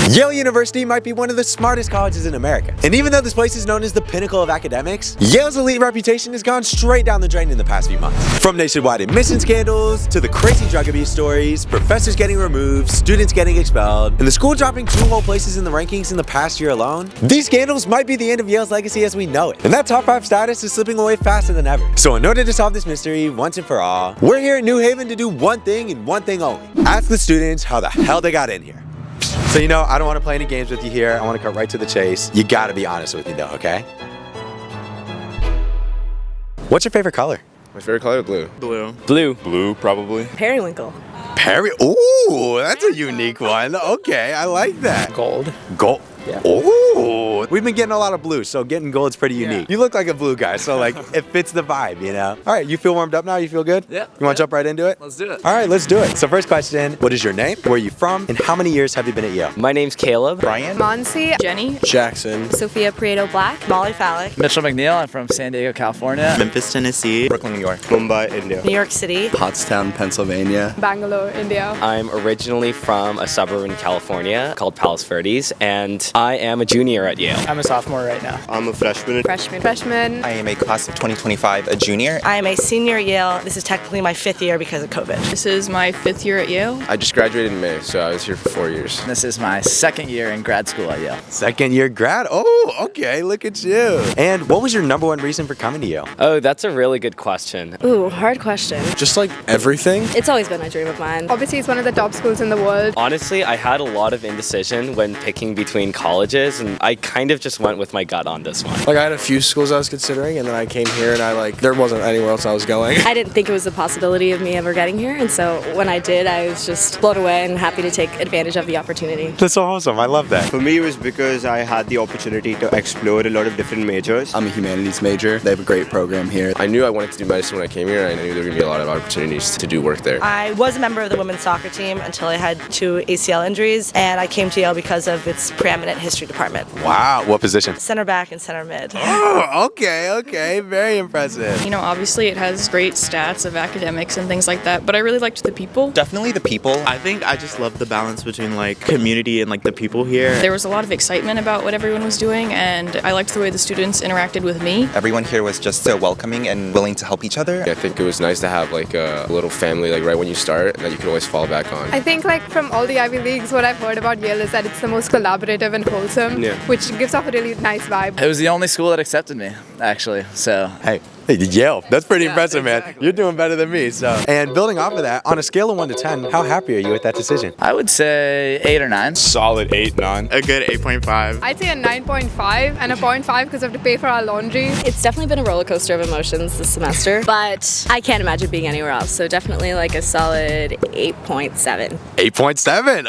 Yale University might be one of the smartest colleges in America. And even though this place is known as the pinnacle of academics, Yale's elite reputation has gone straight down the drain in the past few months. From nationwide admission scandals, to the crazy drug abuse stories, professors getting removed, students getting expelled, and the school dropping 2 whole places in the rankings in the past year alone, these scandals might be the end of Yale's legacy as we know it. And that top 5 status is slipping away faster than ever. So in order to solve this mystery once and for all, we're here at New Haven to do one thing and one thing only. Ask the students how the hell they got in here. So you know, I don't want to play any games with you here. I want to cut right to the chase. You gotta be honest with me though, okay? What's your favorite color? My favorite color, blue. Blue, probably. Periwinkle. Ooh, that's a unique one. Okay, I like that. Gold. Yeah. Ooh, we've been getting a lot of blue, so getting gold's pretty unique. You look like a blue guy, so like it fits the vibe, you know? All right, you feel warmed up now? You feel good? Yeah. You want to jump right into it? Let's do it. All right, let's do it. So first question, what is your name? Where are you from? And how many years have you been at Yale? My name's Caleb. Brian. Monsi. Jenny. Jackson. Sophia Prieto Black. Molly Fallick. Mitchell McNeil. I'm from San Diego, California. Memphis, Tennessee. Brooklyn, New York. Mumbai, India. New York City. Pottstown, Pennsylvania. Bangalore, India. I'm originally from a suburb in California called Palos Verdes, and I am a junior at Yale. I'm a sophomore right now. I'm a freshman. Freshman. I am a class of 2025, a junior. I am a senior at Yale. This is technically my 5th year because of COVID. This is my 5th year at Yale. I just graduated in May, so I was here for 4 years. This is my 2nd year in grad school at Yale. Second year grad? Oh, okay, look at you. And what was your #1 reason for coming to Yale? Oh, that's a really good question. Ooh, hard question. Just like everything. It's always been a dream of mine. Obviously, it's one of the top schools in the world. Honestly, I had a lot of indecision when picking between colleges, and I kind of just went with my gut on this one. Like I had a few schools I was considering, and then I came here, and there wasn't anywhere else I was going. I didn't think it was a possibility of me ever getting here, and so when I did, I was just blown away and happy to take advantage of the opportunity. That's so awesome, I love that. For me, it was because I had the opportunity to explore a lot of different majors. I'm a humanities major. They have a great program here. I knew I wanted to do medicine when I came here, and I knew there were going to be a lot of opportunities to do work there. I was a member of the women's soccer team until I had 2 ACL injuries, and I came to Yale because of its preeminent history department. Wow, what position? Center back and center mid. Oh, okay, very impressive. You know, obviously it has great stats of academics and things like that, but I really liked the people. Definitely the people. I think I just love the balance between like community and like the people here. There was a lot of excitement about what everyone was doing, and I liked the way the students interacted with me. Everyone here was just so welcoming and willing to help each other. I think it was nice to have like a little family like right when you start that you can always fall back on. I think like from all the Ivy Leagues, what I've heard about Yale is that it's the most collaborative and wholesome, which gives off a really nice vibe. It was the only school that accepted me, actually, so. Hey, Yale, that's pretty impressive, exactly. man. You're doing better than me, so. And building off of that, on a scale of 1 to 10, how happy are you with that decision? I would say 8 or 9. Solid 8, 9. A good 8.5. I'd say a 9.5 and a 0.5 because I have to pay for our laundry. It's definitely been a roller coaster of emotions this semester, but I can't imagine being anywhere else, so definitely like a solid 8.7. 8.7,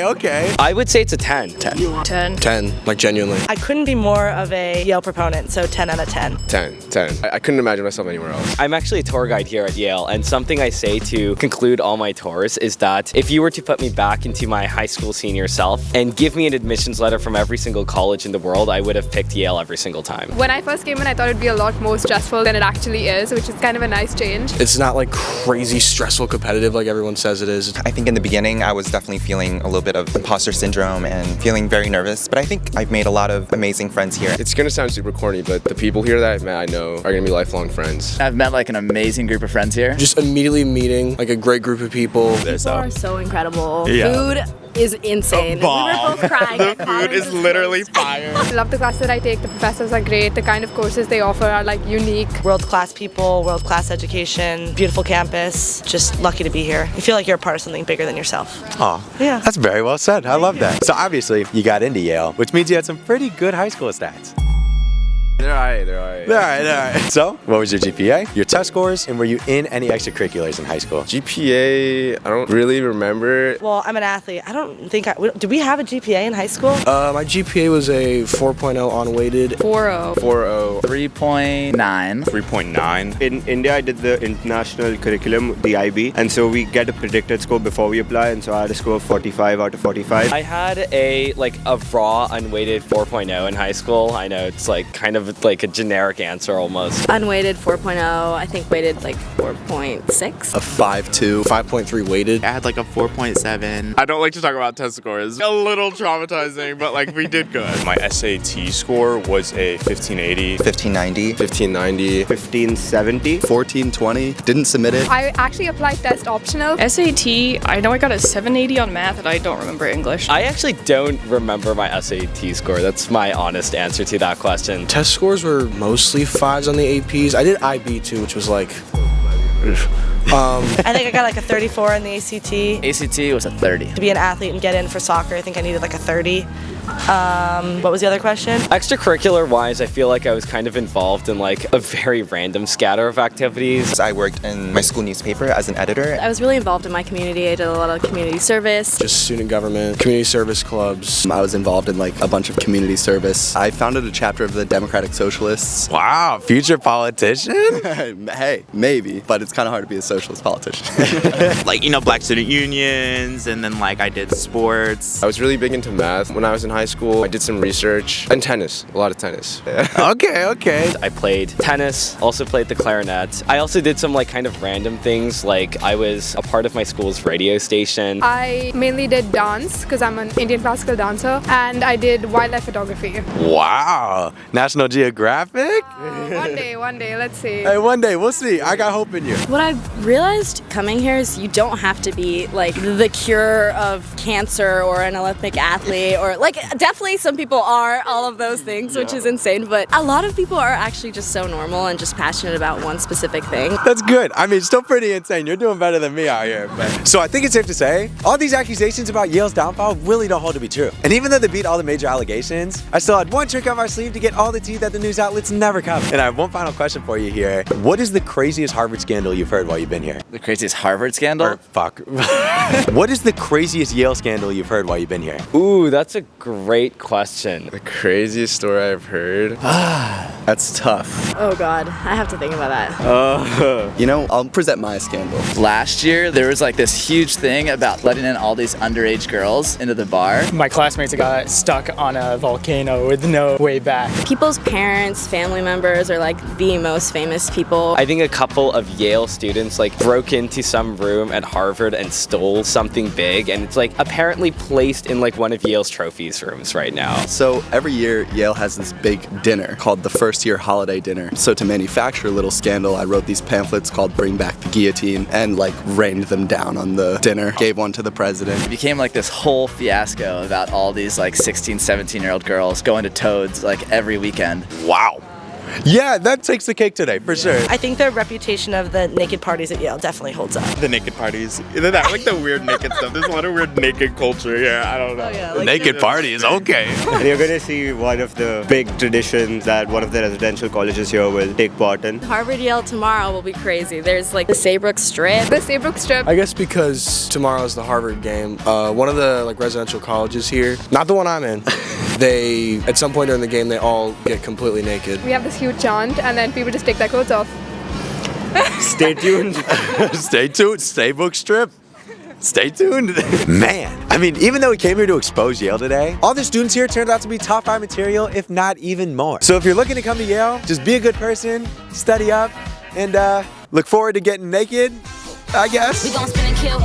okay. I would say it's a 10. 10, like genuinely. I couldn't be more of a Yale proponent, so 10 out of 10. 10. I couldn't imagine myself anywhere else. I'm actually a tour guide here at Yale, and something I say to conclude all my tours is that if you were to put me back into my high school senior self and give me an admissions letter from every single college in the world, I would have picked Yale every single time. When I first came in, I thought it'd be a lot more stressful than it actually is, which is kind of a nice change. It's not like crazy stressful competitive like everyone says it is. I think in the beginning I was definitely feeling a little bit of imposter syndrome and feeling very nervous, but I think I've made a lot of amazing friends here. It's going to sound super corny, but the people here that I've met I know are going to be lifelong friends. I've met like an amazing group of friends here. Just immediately meeting like a great group of people. People are so incredible. Yeah. Food is insane. We were both crying. The food is literally fire. I love the classes that I take. The professors are great. The kind of courses they offer are like unique. World-class people, world-class education, beautiful campus. Just lucky to be here. You feel like you're a part of something bigger than yourself. Oh, Yeah. that's very well said. I love that. So obviously, you got into Yale, which means you had some pretty good high school stats. They're alright. All right. So, what was your GPA, your test scores, and were you in any extracurriculars in high school? GPA, I don't really remember. Well, I'm an athlete. I don't think did we have a GPA in high school? My GPA was a 4.0 on weighted. 4.0. 4.0. 3.9. 3.9. In India, I did the international curriculum, the IB, and so we get a predicted score before we apply, and so I had a score of 45 out of 45. I had a raw unweighted 4.0 in high school. I know it's like kind of of like a generic answer almost. Unweighted 4.0, I think weighted like 4.6. A 5.2, 5.3 weighted. I had like a 4.7. I don't like to talk about test scores. A little traumatizing, but like we did good. My SAT score was a 1580. 1590. 1590. 1570. 1420. Didn't submit it. I actually applied test optional. SAT, I know I got a 780 on math and I don't remember English. I actually don't remember my SAT score. That's my honest answer to that question. Test scores were mostly 5s on the APs. I did IB too, which was like... I think I got like a 34 in the ACT. ACT was a 30. To be an athlete and get in for soccer, I think I needed like a 30. What was the other question? Extracurricular wise, I feel like I was kind of involved in like a very random scatter of activities. I worked in my school newspaper as an editor. I was really involved in my community. I did a lot of community service. Just student government, community service clubs. I was involved in like a bunch of community service. I founded a chapter of the Democratic Socialists. Wow, future politician? Hey, maybe, but it's kind of hard to be a socialist politician. Like, you know, black student unions, and then like I did sports. I was really big into math when I was in high school. I did some research and tennis, a lot of tennis. Okay. I played tennis, also played the clarinet. I also did some like kind of random things, like I was a part of my school's radio station. I mainly did dance because I'm an Indian classical dancer, and I did wildlife photography. Wow, National Geographic? One day, let's see. Hey, one day, we'll see. I got hope in you. What I've realized coming here is you don't have to be like the cure of cancer or an Olympic athlete, or like definitely some people are all of those things, which is insane, but a lot of people are actually just so normal and just passionate about one specific thing. That's good. I mean, still pretty insane. You're doing better than me out here. But. So I think it's safe to say, all these accusations about Yale's downfall really don't hold to be true. And even though they beat all the major allegations, I still had one trick up our sleeve to get all the tea that the news outlets never cover. And I have one final question for you here. What is the craziest Harvard scandal you've heard while you've been here? The craziest Harvard scandal? Or, fuck. What is the craziest Yale scandal you've heard while you've been here? Ooh, that's a great question. The craziest story I've heard? That's tough. Oh God, I have to think about that. You know, I'll present my scandal. Last year, there was like this huge thing about letting in all these underage girls into the bar. My classmates got stuck on a volcano with no way back. People's parents, family members are like the most famous people. I think a couple of Yale students like broke into some room at Harvard and stole something big, and it's like apparently placed in like one of Yale's trophies rooms right now. So every year, Yale has this big dinner called the first year holiday dinner. So to manufacture a little scandal, I wrote these pamphlets called Bring Back the Guillotine and like rained them down on the dinner. Gave one to the president. It became like this whole fiasco about all these like 16, 17-year-old girls going to Toads like every weekend. Wow. Yeah, that takes the cake today, for sure. I think the reputation of the naked parties at Yale definitely holds up. The naked parties. That, like the weird naked stuff. There's a lot of weird naked culture. Yeah, I don't know. Oh, yeah, The naked parties, okay. You're going to see one of the big traditions that one of the residential colleges here will take part in. Harvard Yale tomorrow will be crazy. There's like the Saybrook Strip. The Saybrook Strip. I guess because tomorrow's the Harvard game, one of the like residential colleges here, not the one I'm in, they, at some point during the game, they all get completely naked. We have this huge chant, and then people just take their coats off. Stay tuned. Stay tuned. Saybrook Strip. Stay tuned. Man, I mean, even though we came here to expose Yale today, all the students here turned out to be top 5 material, if not even more. So if you're looking to come to Yale, just be a good person, study up, and look forward to getting naked, I guess. We gon' spin and kill.